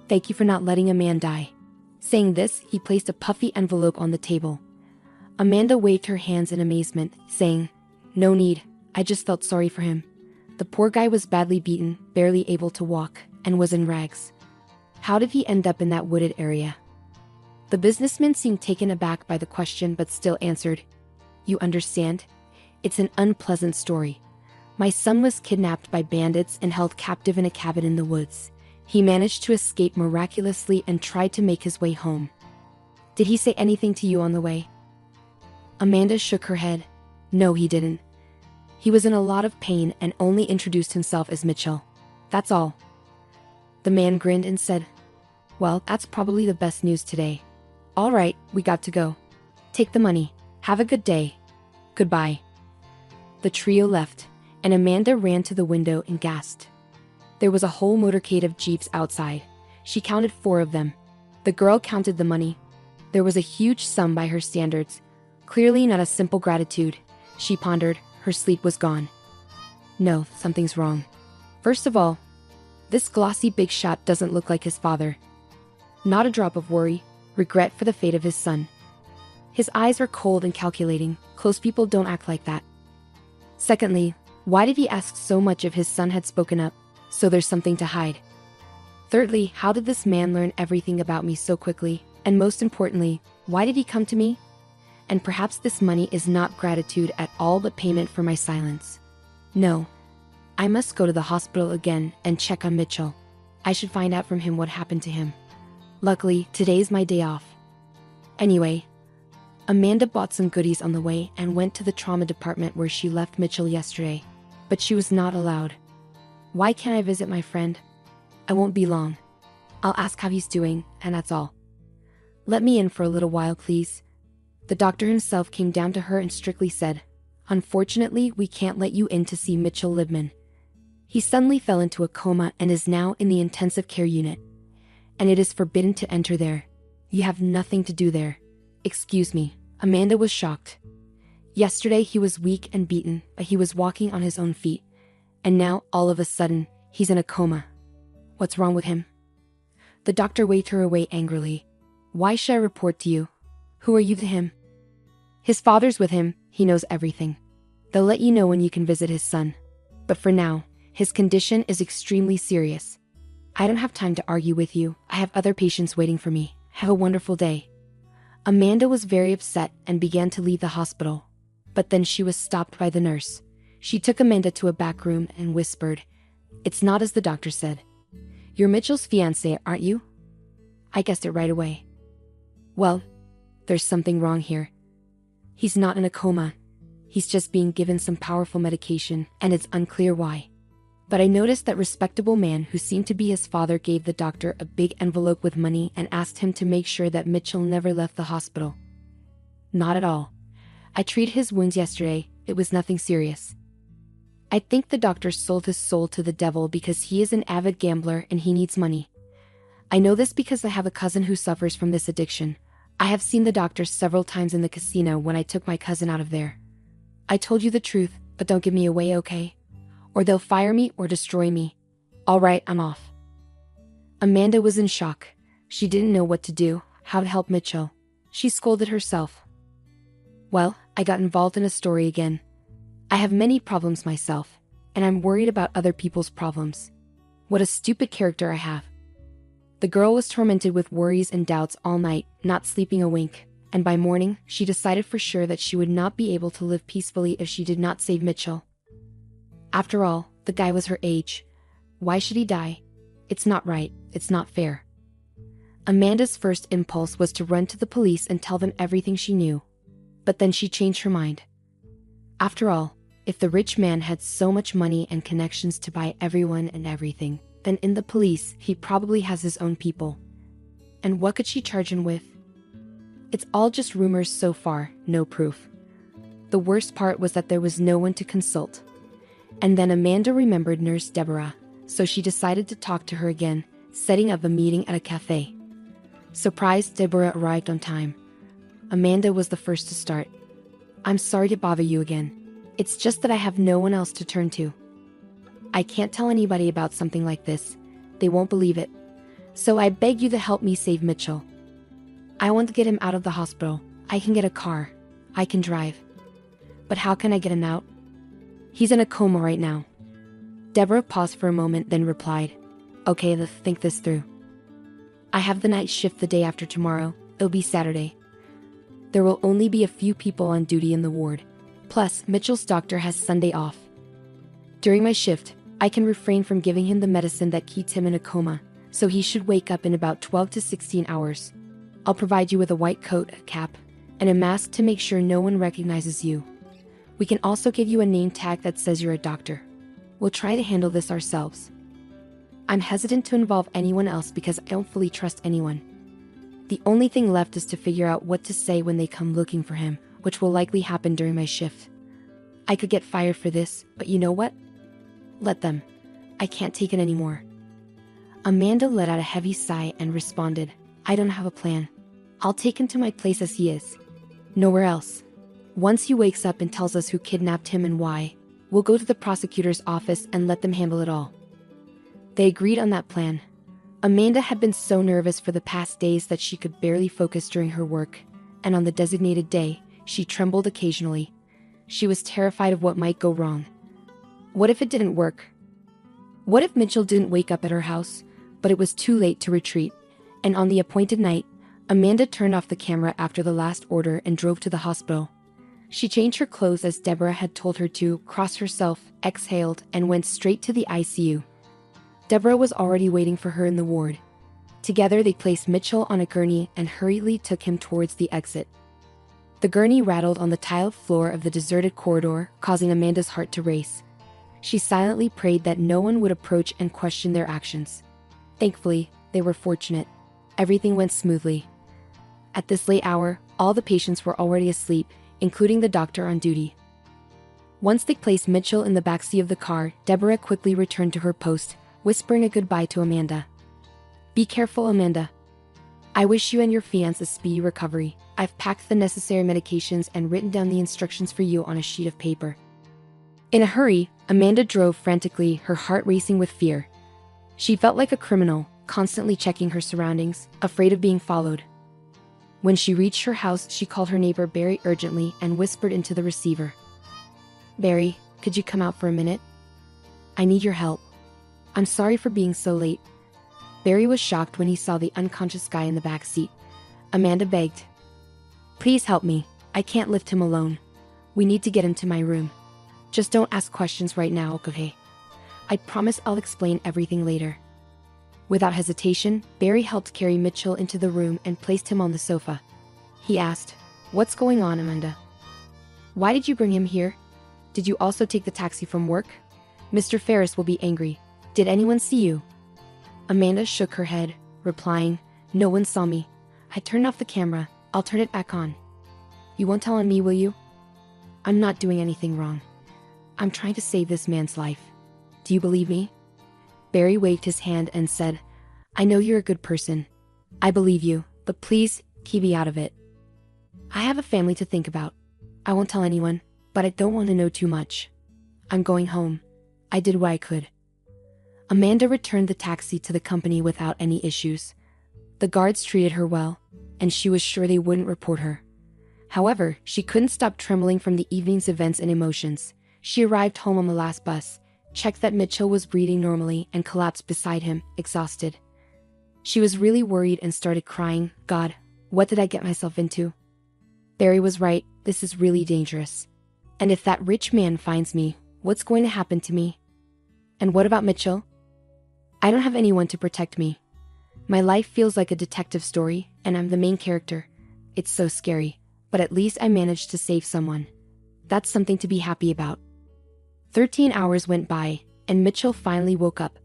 Thank you for not letting a man die." Saying this, he placed a puffy envelope on the table. Amanda waved her hands in amazement, saying, "No need, I just felt sorry for him. The poor guy was badly beaten, barely able to walk, and was in rags. How did he end up in that wooded area?" The businessman seemed taken aback by the question but still answered, "You understand? It's an unpleasant story. My son was kidnapped by bandits and held captive in a cabin in the woods. He managed to escape miraculously and tried to make his way home. Did he say anything to you on the way?" Amanda shook her head. "No, he didn't. He was in a lot of pain and only introduced himself as Mitchell. That's all." The man grinned and said, "Well, that's probably the best news today. All right, we got to go. Take the money. Have a good day. Goodbye." The trio left, and Amanda ran to the window and gasped. There was a whole motorcade of jeeps outside. She counted 4 of them. The girl counted the money. There was a huge sum by her standards. Clearly not a simple gratitude. She pondered. Her sleep was gone. No, something's wrong. First of all, this glossy big shot doesn't look like his father. Not a drop of worry, regret for the fate of his son. His eyes are cold and calculating. Close people don't act like that. Secondly, why did he ask so much if his son had spoken up? So there's something to hide. Thirdly, how did this man learn everything about me so quickly? And most importantly, why did he come to me? And perhaps this money is not gratitude at all but payment for my silence. No. I must go to the hospital again and check on Mitchell. I should find out from him what happened to him. Luckily, today's my day off. Anyway, Amanda bought some goodies on the way and went to the trauma department where she left Mitchell yesterday. But she was not allowed. Why can't I visit my friend? I won't be long. I'll ask how he's doing, and that's all. Let me in for a little while, please. The doctor himself came down to her and strictly said, "Unfortunately, we can't let you in to see Mitchell Libman. He suddenly fell into a coma and is now in the intensive care unit. And it is forbidden to enter there. You have nothing to do there." Excuse me. Amanda was shocked. Yesterday he was weak and beaten, but he was walking on his own feet. And now, all of a sudden, he's in a coma. What's wrong with him? The doctor waved her away angrily. Why should I report to you? Who are you to him? His father's with him, he knows everything. They'll let you know when you can visit his son. But for now, his condition is extremely serious. I don't have time to argue with you. I have other patients waiting for me. Have a wonderful day. Amanda was very upset and began to leave the hospital. But then she was stopped by the nurse. She took Amanda to a back room and whispered, "It's not as the doctor said. You're Mitchell's fiancé, aren't you?" I guessed it right away. Well, there's something wrong here. He's not in a coma. He's just being given some powerful medication, and it's unclear why. But I noticed that respectable man who seemed to be his father gave the doctor a big envelope with money and asked him to make sure that Mitchell never left the hospital. Not at all. I treated his wounds yesterday. It was nothing serious. I think the doctor sold his soul to the devil because he is an avid gambler and he needs money. I know this because I have a cousin who suffers from this addiction. I have seen the doctor several times in the casino when I took my cousin out of there. I told you the truth, but don't give me away, okay? Or they'll fire me or destroy me. All right, I'm off. Amanda was in shock. She didn't know what to do, how to help Mitchell. She scolded herself. Well, I got involved in a story again. I have many problems myself, and I'm worried about other people's problems. What a stupid character I have. The girl was tormented with worries and doubts all night, not sleeping a wink, and by morning, she decided for sure that she would not be able to live peacefully if she did not save Mitchell. After all, the guy was her age. Why should he die? It's not right, it's not fair. Amanda's first impulse was to run to the police and tell them everything she knew. But then she changed her mind. After all, if the rich man had so much money and connections to buy everyone and everything, then in the police, he probably has his own people. And what could she charge him with? It's all just rumors so far, no proof. The worst part was that there was no one to consult. And then Amanda remembered Nurse Deborah, so she decided to talk to her again, setting up a meeting at a cafe. Surprised, Deborah arrived on time. Amanda was the first to start. "I'm sorry to bother you again. It's just that I have no one else to turn to. I can't tell anybody about something like this. They won't believe it. So I beg you to help me save Mitchell. I want to get him out of the hospital. I can get a car. I can drive. But how can I get him out? He's in a coma right now." Deborah paused for a moment, then replied, "Okay, let's think this through. I have the night shift the day after tomorrow. It'll be Saturday. There will only be a few people on duty in the ward. Plus, Mitchell's doctor has Sunday off. During my shift, I can refrain from giving him the medicine that keeps him in a coma, so he should wake up in about 12 to 16 hours. I'll provide you with a white coat, a cap, and a mask to make sure no one recognizes you. We can also give you a name tag that says you're a doctor. We'll try to handle this ourselves. I'm hesitant to involve anyone else because I don't fully trust anyone. The only thing left is to figure out what to say when they come looking for him, which will likely happen during my shift. I could get fired for this, but you know what? Let them. I can't take it anymore." Amanda let out a heavy sigh and responded, "I don't have a plan. I'll take him to my place as he is. Nowhere else. Once he wakes up and tells us who kidnapped him and why, we'll go to the prosecutor's office and let them handle it all." They agreed on that plan. Amanda had been so nervous for the past days that she could barely focus during her work, and on the designated day, she trembled occasionally. She was terrified of what might go wrong. What if it didn't work? What if Mitchell didn't wake up at her house, but it was too late to retreat, and on the appointed night, Amanda turned off the camera after the last order and drove to the hospital. She changed her clothes as Deborah had told her to, crossed herself, exhaled, and went straight to the ICU. Deborah was already waiting for her in the ward. Together they placed Mitchell on a gurney and hurriedly took him towards the exit. The gurney rattled on the tiled floor of the deserted corridor, causing Amanda's heart to race. She silently prayed that no one would approach and question their actions. Thankfully, they were fortunate. Everything went smoothly. At this late hour, all the patients were already asleep, including the doctor on duty. Once they placed Mitchell in the backseat of the car, Deborah quickly returned to her post, whispering a goodbye to Amanda. "Be careful, Amanda. I wish you and your fiancé a speedy recovery. I've packed the necessary medications and written down the instructions for you on a sheet of paper." In a hurry, Amanda drove frantically, her heart racing with fear. She felt like a criminal, constantly checking her surroundings, afraid of being followed. When she reached her house, she called her neighbor Barry urgently and whispered into the receiver. "Barry, could you come out for a minute? I need your help. I'm sorry for being so late." Barry was shocked when he saw the unconscious guy in the back seat. Amanda begged, "Please help me. I can't lift him alone. We need to get him to my room. Just don't ask questions right now, okay? I promise I'll explain everything later." Without hesitation, Barry helped carry Mitchell into the room and placed him on the sofa. He asked, "What's going on, Amanda? Why did you bring him here? Did you also take the taxi from work? Mr. Ferris will be angry. Did anyone see you?" Amanda shook her head, replying, "No one saw me. I turned off the camera. I'll turn it back on. You won't tell on me, will you? I'm not doing anything wrong. I'm trying to save this man's life. Do you believe me?" Barry waved his hand and said, "I know you're a good person. I believe you, but please, keep me out of it. I have a family to think about. I won't tell anyone, but I don't want to know too much. I'm going home. I did what I could." Amanda returned the taxi to the company without any issues. The guards treated her well, and she was sure they wouldn't report her. However, she couldn't stop trembling from the evening's events and emotions. She arrived home on the last bus, checked that Mitchell was breathing normally, and collapsed beside him, exhausted. She was really worried and started crying. "God, what did I get myself into? Barry was right, this is really dangerous. And if that rich man finds me, what's going to happen to me? And what about Mitchell? I don't have anyone to protect me. My life feels like a detective story, and I'm the main character. It's so scary, but at least I managed to save someone. That's something to be happy about." 13 hours went by, and Mitchell finally woke up.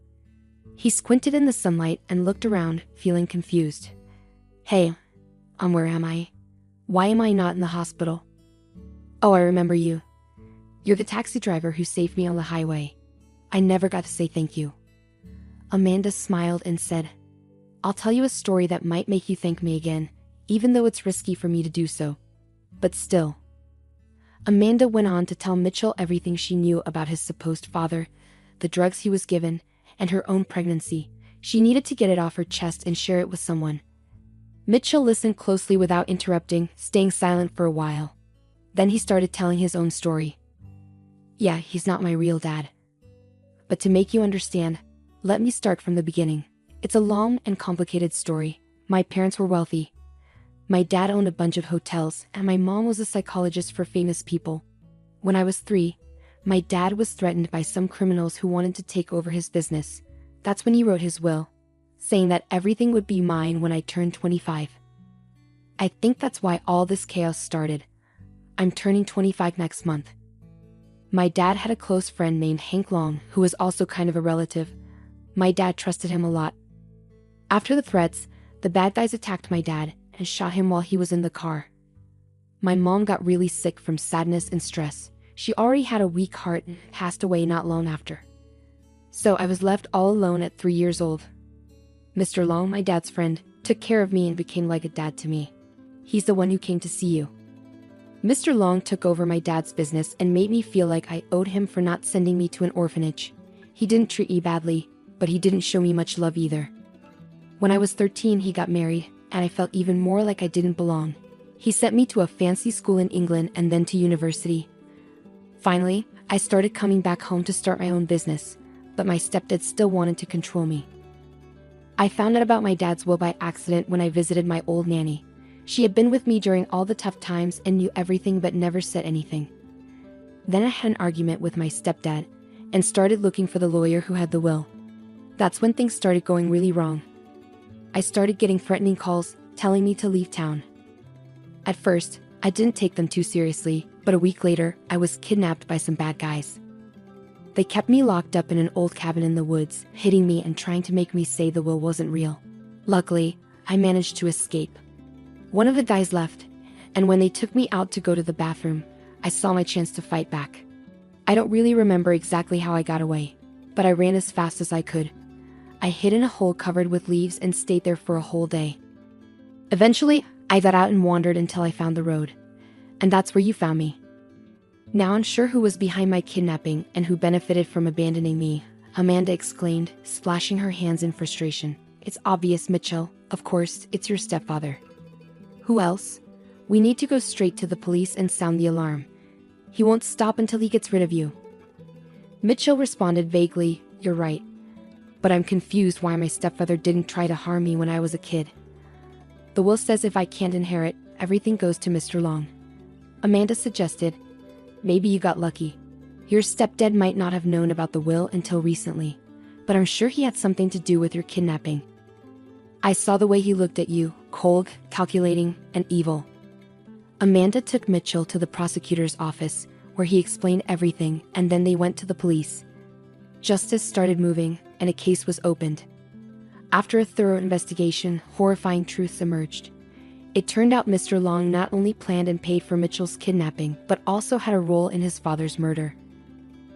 He squinted in the sunlight and looked around, feeling confused. "Hey, where am I? Why am I not in the hospital? Oh, I remember you. You're the taxi driver who saved me on the highway. I never got to say thank you." Amanda smiled and said, "I'll tell you a story that might make you thank me again, even though it's risky for me to do so. But still." Amanda went on to tell Mitchell everything she knew about his supposed father, the drugs he was given, and her own pregnancy. She needed to get it off her chest and share it with someone. Mitchell listened closely without interrupting, staying silent for a while. Then he started telling his own story. "Yeah, he's not my real dad. But to make you understand, let me start from the beginning. It's a long and complicated story. My parents were wealthy. My dad owned a bunch of hotels, and my mom was a psychologist for famous people. When I was 3, my dad was threatened by some criminals who wanted to take over his business. That's when he wrote his will, saying that everything would be mine when I turned 25. I think that's why all this chaos started. I'm turning 25 next month. My dad had a close friend named Hank Long, who was also kind of a relative. My dad trusted him a lot. After the threats, the bad guys attacked my dad and shot him while he was in the car. My mom got really sick from sadness and stress. She already had a weak heart and passed away not long after. So I was left all alone at 3 years old. Mr. Long, my dad's friend, took care of me and became like a dad to me. He's the one who came to see you. Mr. Long took over my dad's business and made me feel like I owed him for not sending me to an orphanage. He didn't treat me badly, but he didn't show me much love either. When I was 13, he got married, and I felt even more like I didn't belong. He sent me to a fancy school in England and then to university. Finally, I started coming back home to start my own business, but my stepdad still wanted to control me. I found out about my dad's will by accident when I visited my old nanny. She had been with me during all the tough times and knew everything but never said anything. Then I had an argument with my stepdad and started looking for the lawyer who had the will. That's when things started going really wrong. I started getting threatening calls telling me to leave town. At first, I didn't take them too seriously, but a week later, I was kidnapped by some bad guys. They kept me locked up in an old cabin in the woods, hitting me and trying to make me say the will wasn't real. Luckily, I managed to escape. One of the guys left, and when they took me out to go to the bathroom, I saw my chance to fight back. I don't really remember exactly how I got away, but I ran as fast as I could. I hid in a hole covered with leaves and stayed there for a whole day. Eventually, I got out and wandered until I found the road. And that's where you found me. Now unsure who was behind my kidnapping and who benefited from abandoning me, Amanda exclaimed, splashing her hands in frustration. It's obvious, Mitchell. Of course, it's your stepfather. Who else? We need to go straight to the police and sound the alarm. He won't stop until he gets rid of you. Mitchell responded vaguely, you're right. But I'm confused why my stepfather didn't try to harm me when I was a kid. The will says if I can't inherit, everything goes to Mr. Long. Amanda suggested, maybe you got lucky. Your stepdad might not have known about the will until recently, but I'm sure he had something to do with your kidnapping. I saw the way he looked at you, cold, calculating, and evil. Amanda took Mitchell to the prosecutor's office, where he explained everything, and then they went to the police. Justice started moving, and a case was opened. After a thorough investigation, horrifying truths emerged. It turned out Mr. Long not only planned and paid for Mitchell's kidnapping, but also had a role in his father's murder.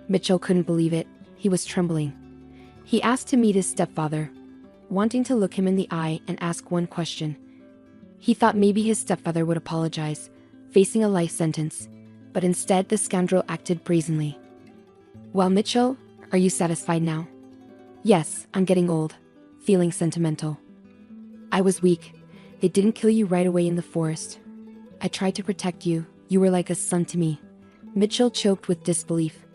Mitchell couldn't believe it. He was trembling. He asked to meet his stepfather, wanting to look him in the eye and ask one question. He thought maybe his stepfather would apologize, facing a life sentence, but instead the scoundrel acted brazenly. Well, Mitchell, are you satisfied now? Yes, I'm getting old. Feeling sentimental. I was weak. They didn't kill you right away in the forest. I tried to protect you. You were like a son to me. Mitchell choked with disbelief.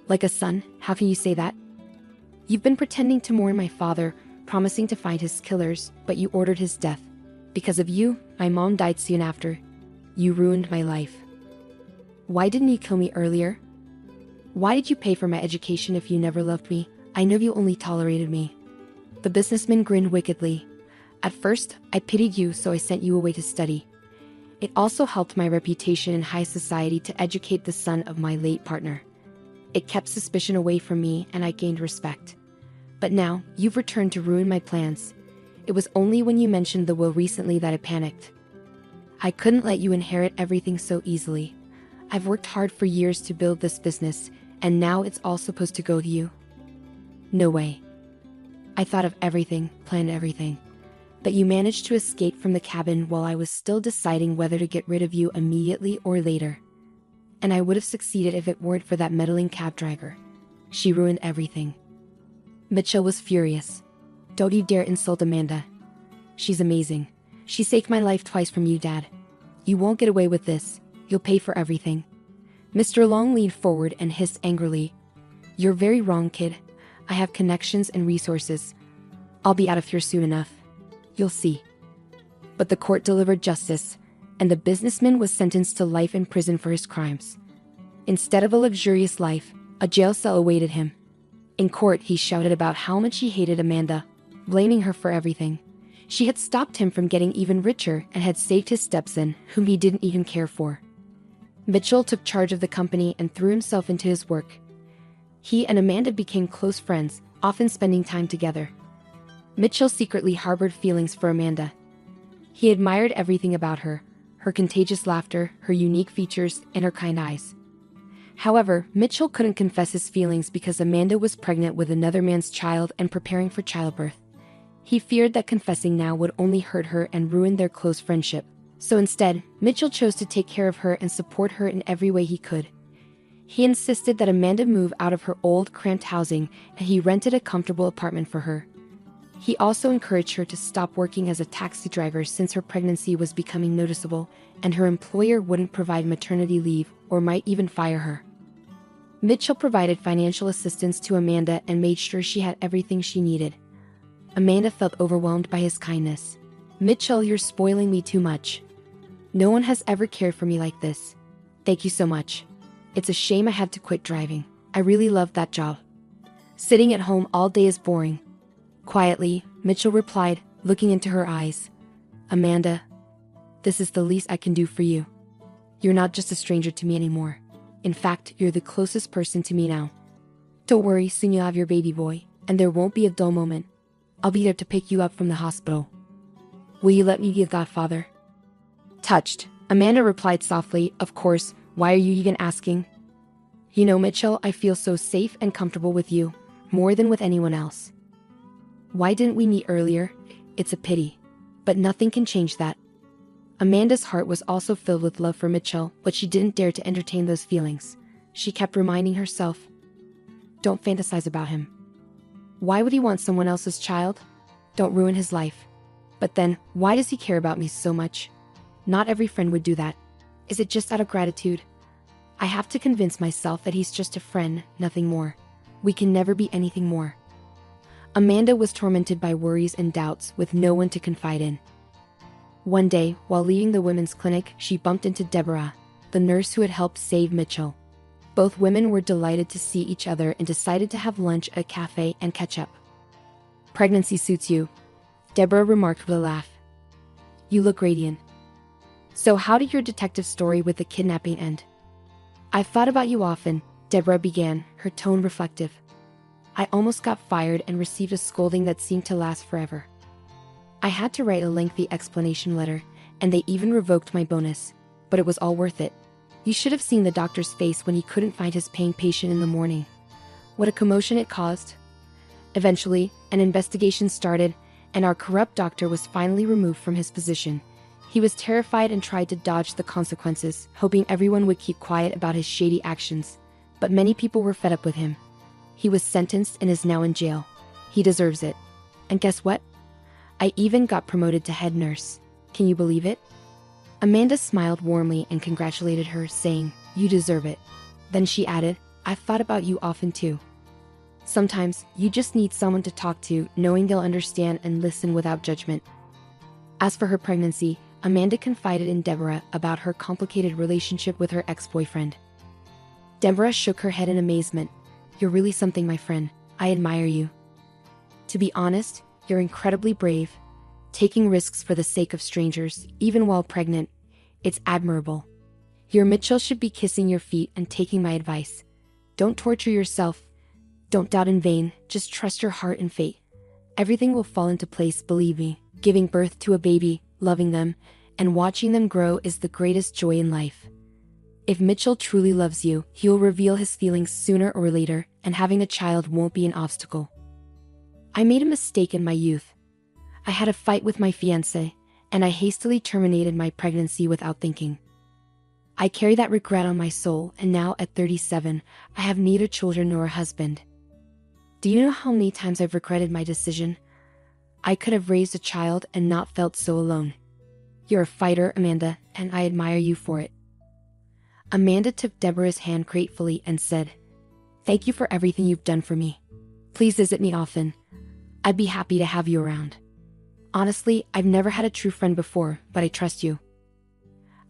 Like a son? How can you say that? You've been pretending to mourn my father, promising to find his killers, but you ordered his death. Because of you, my mom died soon after. You ruined my life. Why didn't you kill me earlier? Why did you pay for my education if you never loved me? I know you only tolerated me. The businessman grinned wickedly. At first, I pitied you, so I sent you away to study. It also helped my reputation in high society to educate the son of my late partner. It kept suspicion away from me, and I gained respect. But now, you've returned to ruin my plans. It was only when you mentioned the will recently that I panicked. I couldn't let you inherit everything so easily. I've worked hard for years to build this business, and now it's all supposed to go to you. No way. I thought of everything, planned everything. But you managed to escape from the cabin while I was still deciding whether to get rid of you immediately or later. And I would have succeeded if it weren't for that meddling cab driver. She ruined everything. Mitchell was furious. Don't you dare insult Amanda. She's amazing. She saved my life twice from you, Dad. You won't get away with this. You'll pay for everything. Mr. Long leaned forward and hissed angrily. You're very wrong, kid. I have connections and resources. I'll be out of here soon enough. You'll see. But the court delivered justice, and the businessman was sentenced to life in prison for his crimes. Instead of a luxurious life, a jail cell awaited him. In court, he shouted about how much he hated Amanda, blaming her for everything. She had stopped him from getting even richer and had saved his stepson, whom he didn't even care for. Mitchell took charge of the company and threw himself into his work. He and Amanda became close friends, often spending time together. Mitchell secretly harbored feelings for Amanda. He admired everything about her, her contagious laughter, her unique features, and her kind eyes. However, Mitchell couldn't confess his feelings because Amanda was pregnant with another man's child and preparing for childbirth. He feared that confessing now would only hurt her and ruin their close friendship. So instead, Mitchell chose to take care of her and support her in every way he could. He insisted that Amanda move out of her old, cramped housing, and he rented a comfortable apartment for her. He also encouraged her to stop working as a taxi driver since her pregnancy was becoming noticeable, and her employer wouldn't provide maternity leave or might even fire her. Mitchell provided financial assistance to Amanda and made sure she had everything she needed. Amanda felt overwhelmed by his kindness. Mitchell, you're spoiling me too much. No one has ever cared for me like this. Thank you so much. It's a shame I had to quit driving. I really loved that job. Sitting at home all day is boring. Quietly, Mitchell replied, looking into her eyes. "Amanda, this is the least I can do for you. You're not just a stranger to me anymore. In fact, you're the closest person to me now. Don't worry, soon you'll have your baby boy, and there won't be a dull moment. I'll be there to pick you up from the hospital. Will you let me be a godfather?" Touched, Amanda replied softly, "Of course, why are you even asking? You know, Mitchell, I feel so safe and comfortable with you, more than with anyone else. Why didn't we meet earlier? It's a pity. But nothing can change that." Amanda's heart was also filled with love for Mitchell, but she didn't dare to entertain those feelings. She kept reminding herself, "Don't fantasize about him. Why would he want someone else's child? Don't ruin his life. But then, why does he care about me so much? Not every friend would do that. Is it just out of gratitude? I have to convince myself that he's just a friend, nothing more. We can never be anything more." Amanda was tormented by worries and doubts with no one to confide in. One day, while leaving the women's clinic, she bumped into Deborah, the nurse who had helped save Mitchell. Both women were delighted to see each other and decided to have lunch at a cafe and catch up. "Pregnancy suits you," Deborah remarked with a laugh. "You look radiant. So how did your detective story with the kidnapping end?" "I've thought about you often," Deborah began, her tone reflective. "I almost got fired and received a scolding that seemed to last forever. I had to write a lengthy explanation letter, and they even revoked my bonus, but it was all worth it. You should have seen the doctor's face when he couldn't find his paying patient in the morning. What a commotion it caused." Eventually, an investigation started, and our corrupt doctor was finally removed from his position. He was terrified and tried to dodge the consequences, hoping everyone would keep quiet about his shady actions. But many people were fed up with him. He was sentenced and is now in jail. He deserves it. And guess what? I even got promoted to head nurse. Can you believe it? Amanda smiled warmly and congratulated her, saying, "You deserve it." Then she added, "I've thought about you often too. Sometimes, you just need someone to talk to, knowing they'll understand and listen without judgment." As for her pregnancy, Amanda confided in Deborah about her complicated relationship with her ex-boyfriend. Deborah shook her head in amazement. "You're really something, my friend. I admire you. To be honest, you're incredibly brave. Taking risks for the sake of strangers, even while pregnant, it's admirable. Your Mitchell should be kissing your feet and taking my advice. Don't torture yourself. Don't doubt in vain, just trust your heart and fate. Everything will fall into place, believe me. Giving birth to a baby, loving them, and watching them grow is the greatest joy in life. If Mitchell truly loves you, he will reveal his feelings sooner or later, and having a child won't be an obstacle. I made a mistake in my youth. I had a fight with my fiancé, and I hastily terminated my pregnancy without thinking. I carry that regret on my soul, and now at 37, I have neither children nor a husband. Do you know how many times I've regretted my decision? I could have raised a child and not felt so alone. You're a fighter, Amanda, and I admire you for it." Amanda took Deborah's hand gratefully and said, "Thank you for everything you've done for me. Please visit me often. I'd be happy to have you around. Honestly, I've never had a true friend before, but I trust you.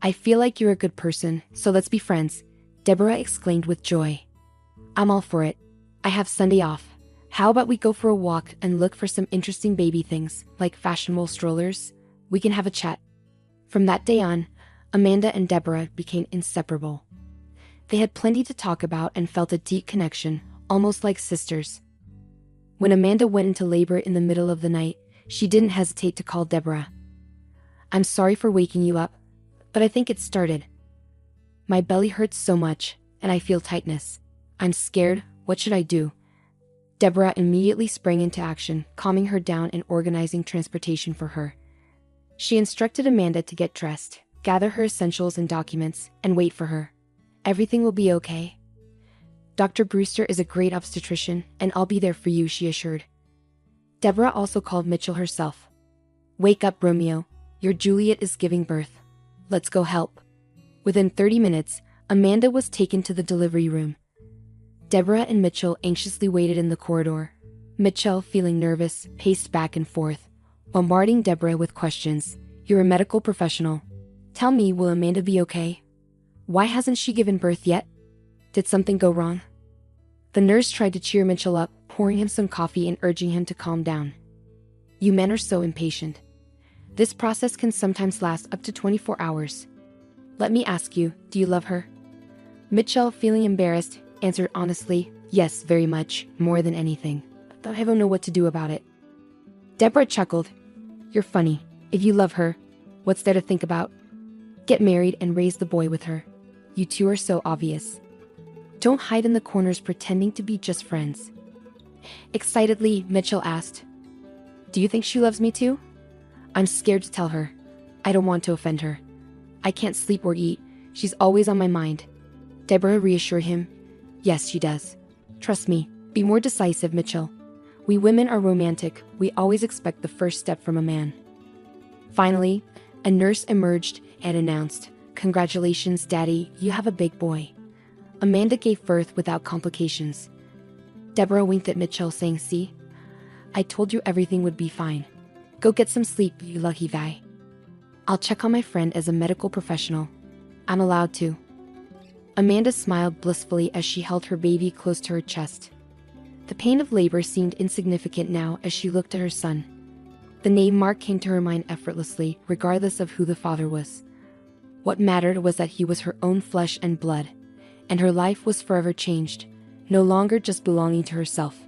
I feel like you're a good person, so let's be friends," Deborah exclaimed with joy. "I'm all for it. I have Sunday off. How about we go for a walk and look for some interesting baby things, like fashionable strollers? We can have a chat." From that day on, Amanda and Deborah became inseparable. They had plenty to talk about and felt a deep connection, almost like sisters. When Amanda went into labor in the middle of the night, she didn't hesitate to call Deborah. "I'm sorry for waking you up, but I think it started. My belly hurts so much, and I feel tightness. I'm scared. What should I do?" Deborah immediately sprang into action, calming her down and organizing transportation for her. She instructed Amanda to get dressed, gather her essentials and documents, and wait for her. "Everything will be okay. Dr. Brewster is a great obstetrician, and I'll be there for you," she assured. Deborah also called Mitchell herself. "Wake up, Romeo. Your Juliet is giving birth. Let's go help." Within 30 minutes, Amanda was taken to the delivery room. Deborah and Mitchell anxiously waited in the corridor. Mitchell, feeling nervous, paced back and forth, bombarding Deborah with questions. "You're a medical professional. Tell me, will Amanda be okay? Why hasn't she given birth yet? Did something go wrong?" The nurse tried to cheer Mitchell up, pouring him some coffee and urging him to calm down. You men are so impatient. This process can sometimes last up to 24 hours. Let me ask you, do you love her? Mitchell, feeling embarrassed, answered honestly, yes, very much, more than anything. But I don't know what to do about it. Deborah chuckled. You're funny. If you love her, what's there to think about? Get married and raise the boy with her. You two are so obvious. Don't hide in the corners pretending to be just friends. Excitedly, Mitchell asked, do you think she loves me too? I'm scared to tell her. I don't want to offend her. I can't sleep or eat. She's always on my mind. Deborah reassured him. Yes, she does. Trust me. Be more decisive, Mitchell. We women are romantic. We always expect the first step from a man. Finally, a nurse emerged and announced, congratulations, Daddy, you have a big boy. Amanda gave birth without complications. Deborah winked at Mitchell, saying, see? I told you everything would be fine. Go get some sleep, you lucky guy. I'll check on my friend as a medical professional. I'm allowed to. Amanda smiled blissfully as she held her baby close to her chest. The pain of labor seemed insignificant now as she looked at her son. The name Mark came to her mind effortlessly, regardless of who the father was. What mattered was that he was her own flesh and blood, and her life was forever changed, no longer just belonging to herself.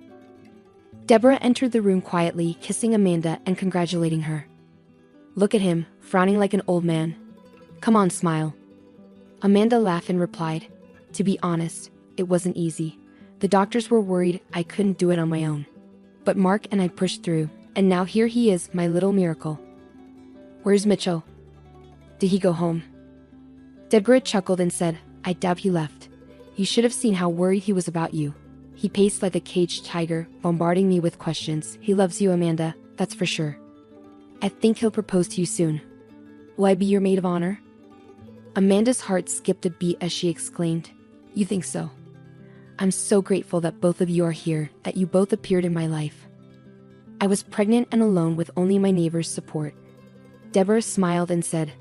Deborah entered the room quietly, kissing Amanda and congratulating her. Look at him, frowning like an old man. Come on, smile. Amanda laughed and replied, to be honest, it wasn't easy. The doctors were worried I couldn't do it on my own. But Mark and I pushed through, and now here he is, my little miracle. Where's Mitchell? Did he go home? Deborah chuckled and said, I doubt he left. You should have seen how worried he was about you. He paced like a caged tiger, bombarding me with questions. He loves you, Amanda, that's for sure. I think he'll propose to you soon. Will I be your maid of honor? Amanda's heart skipped a beat as she exclaimed, you think so? I'm so grateful that both of you are here, that you both appeared in my life. I was pregnant and alone with only my neighbor's support. Deborah smiled and said,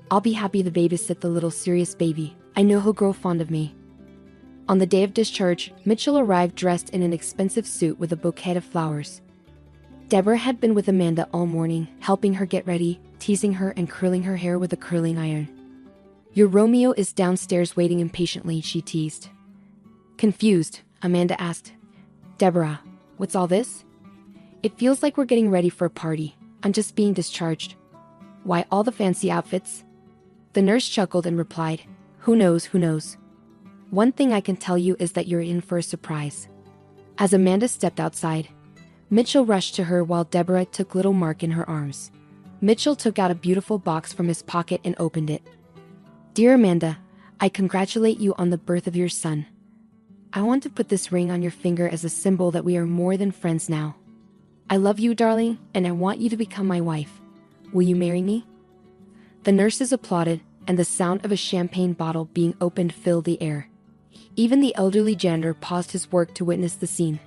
I'll be happy to babysit the little serious baby. I know he'll grow fond of me. On the day of discharge, Mitchell arrived dressed in an expensive suit with a bouquet of flowers. Deborah had been with Amanda all morning, helping her get ready, teasing her and curling her hair with a curling iron. Your Romeo is downstairs waiting impatiently, she teased. Confused, Amanda asked, Deborah, what's all this? It feels like we're getting ready for a party. I'm just being discharged. Why all the fancy outfits? The nurse chuckled and replied, who knows, who knows? One thing I can tell you is that you're in for a surprise. As Amanda stepped outside, Mitchell rushed to her while Deborah took little Mark in her arms. Mitchell took out a beautiful box from his pocket and opened it. Dear Amanda, I congratulate you on the birth of your son. I want to put this ring on your finger as a symbol that we are more than friends now. I love you, darling, and I want you to become my wife. Will you marry me? The nurses applauded, and the sound of a champagne bottle being opened filled the air. Even the elderly janitor paused his work to witness the scene.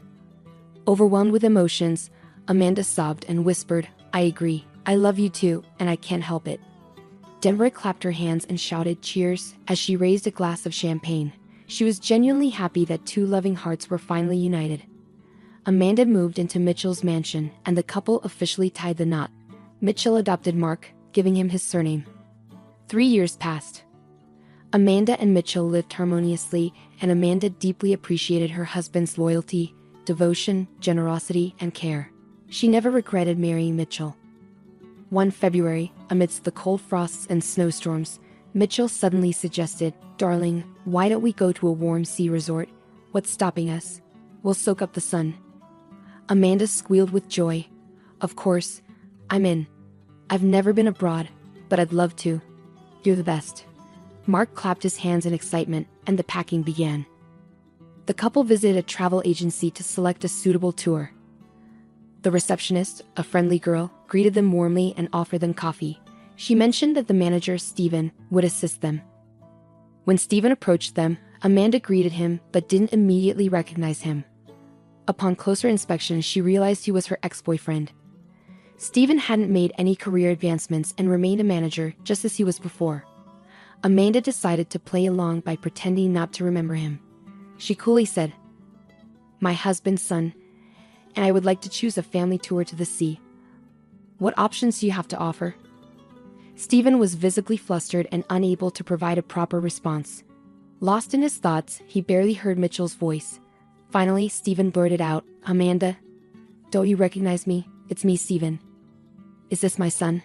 Overwhelmed with emotions, Amanda sobbed and whispered, I agree, I love you too, and I can't help it. Deborah clapped her hands and shouted cheers as she raised a glass of champagne. She was genuinely happy that two loving hearts were finally united. Amanda moved into Mitchell's mansion, and the couple officially tied the knot. Mitchell adopted Mark, giving him his surname. 3 years passed. Amanda and Mitchell lived harmoniously, and Amanda deeply appreciated her husband's loyalty, devotion, generosity, and care. She never regretted marrying Mitchell. One February, amidst the cold frosts and snowstorms, Mitchell suddenly suggested, Darling, why don't we go to a warm sea resort? What's stopping us? We'll soak up the sun. Amanda squealed with joy. Of course, I'm in. I've never been abroad, but I'd love to. You're the best. Mark clapped his hands in excitement, and the packing began. The couple visited a travel agency to select a suitable tour. The receptionist, a friendly girl, greeted them warmly and offered them coffee. She mentioned that the manager, Stephen, would assist them. When Stephen approached them, Amanda greeted him but didn't immediately recognize him. Upon closer inspection, she realized he was her ex-boyfriend. Stephen hadn't made any career advancements and remained a manager just as he was before. Amanda decided to play along by pretending not to remember him. She coolly said, My husband's son, and I would like to choose a family tour to the sea. What options do you have to offer? Stephen was visibly flustered and unable to provide a proper response. Lost in his thoughts, he barely heard Mitchell's voice. Finally, Stephen blurted out, "Amanda, don't you recognize me? It's me, Stephen. Is this my son?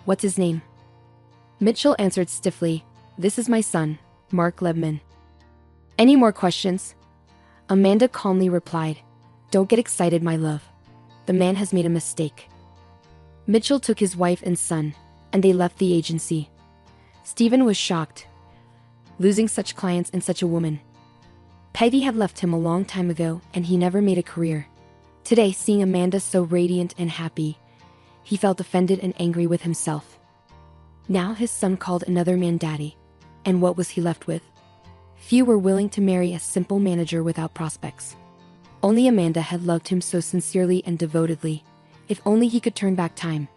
What's his name?" Mitchell answered stiffly, "This is my son, Mark Lebman." "Any more questions?" Amanda calmly replied, "Don't get excited, my love. The man has made a mistake." Mitchell took his wife and son, and they left the agency. Stephen was shocked. Losing such clients and such a woman. Peggy had left him a long time ago, and he never made a career. Today, seeing Amanda so radiant and happy, he felt offended and angry with himself. Now his son called another man daddy, and what was he left with? Few were willing to marry a simple manager without prospects. Only Amanda had loved him so sincerely and devotedly. If only he could turn back time.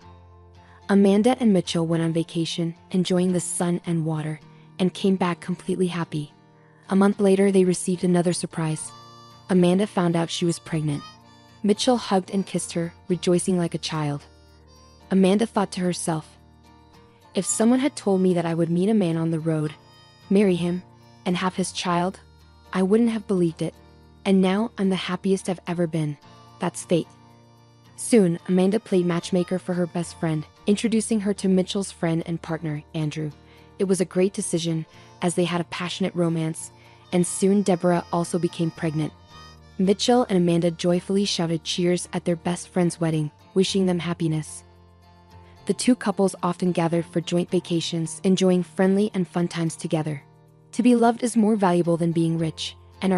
Amanda and Mitchell went on vacation, enjoying the sun and water, and came back completely happy. A month later, they received another surprise. Amanda found out she was pregnant. Mitchell hugged and kissed her, rejoicing like a child. Amanda thought to herself, "If someone had told me that I would meet a man on the road, marry him, and have his child, I wouldn't have believed it. And now I'm the happiest I've ever been. That's fate." Soon, Amanda played matchmaker for her best friend, introducing her to Mitchell's friend and partner, Andrew. It was a great decision, as they had a passionate romance, and soon Deborah also became pregnant. Mitchell and Amanda joyfully shouted cheers at their best friend's wedding, wishing them happiness. The two couples often gathered for joint vacations, enjoying friendly and fun times together. To be loved is more valuable than being rich.